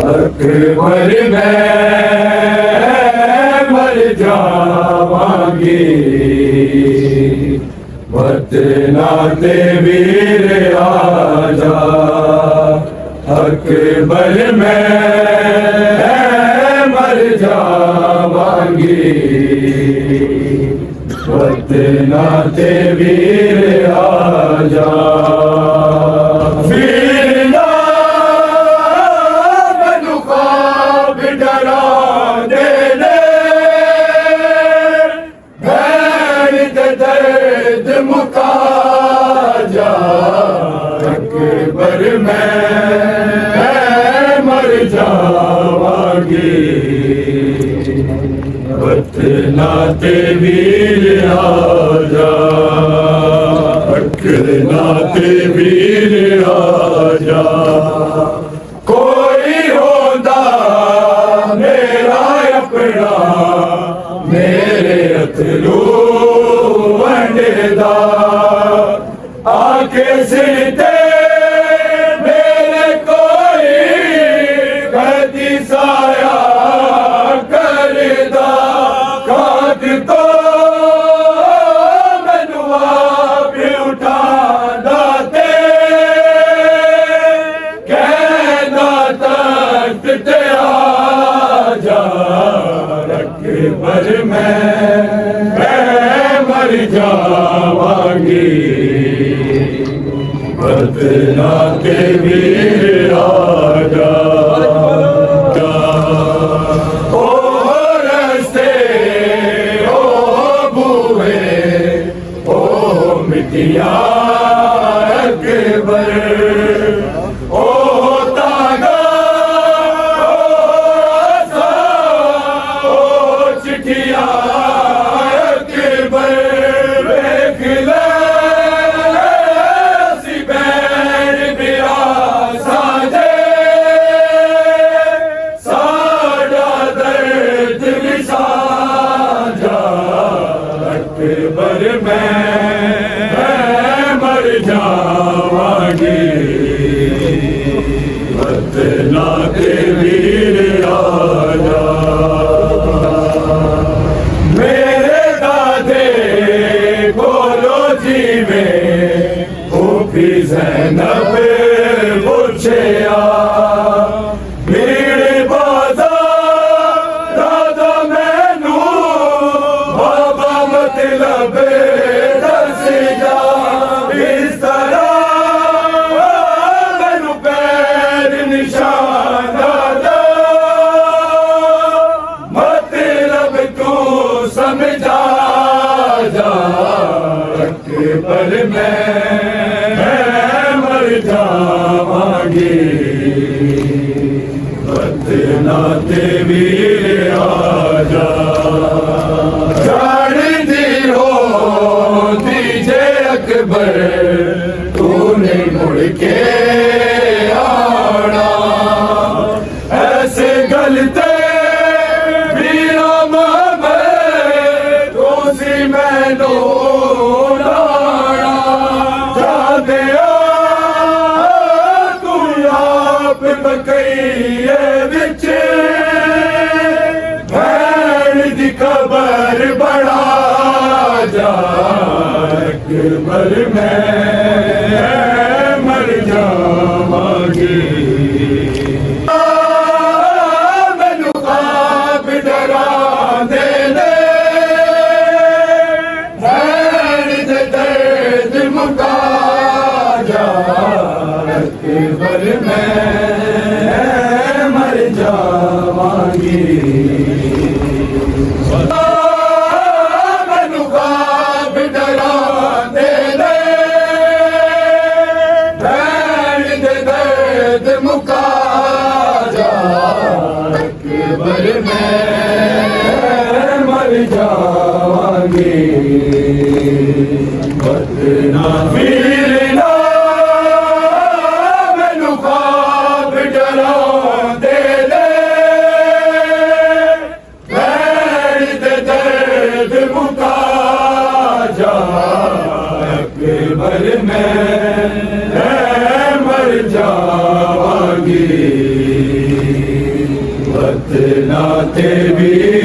अकबर मैं मर जावांगी, वतना ते वीर आजा। अकबर मैं मर जावांगी, वतना ते वीर आजा। अकबर मैं मर जावांगी, वतना ते वीर आजा। वतना ते वीर आजा। कोई होंदा मेरा अपना, मेरे अथरू वंडदा, आके सिरते मेरे कोई कदी साया करदा। खाद तो मैनू आप उठांदा ते कहदा तख्त ते आजा। अकबर मैं मर जावांगी, वतना ते वीर आजा। ओ रस्ते ओ बूहे ओ मिटिया अकबर, ओ तागा ओ चिट्ठिया अकबर। देख ले अकबर मैं मर जावांगी, वतना ते वीर आजा। मेरे दादे बोलो जी में फूफी ज़ैनब पूछया, मेरे बाजार दादा मैनू बाबा मतलब दस जा। इस तरह मैनू पैर निशान दा, मतलब तू समझा जा। अकबर मैं मर जावांगी, वतना ते वीर आजा। अकबर तूने मुड़ के आना, ऐसे गलते वीरा में तो सी मैनू लाना। जा दिया तू आप बकैये विच, भैन दी खबर बड़ा जा। अकबर मैं मर जावांगी, मैनू ख्वाब डरांदे ने, भैन दे दर्द मुका जा। अकबर मैं मर जावांगी, मुका जा। अकबर मैं मर जावांगी, वतना वीर ना मैनू ख्वाब डरांदे ने, वतना ते वीर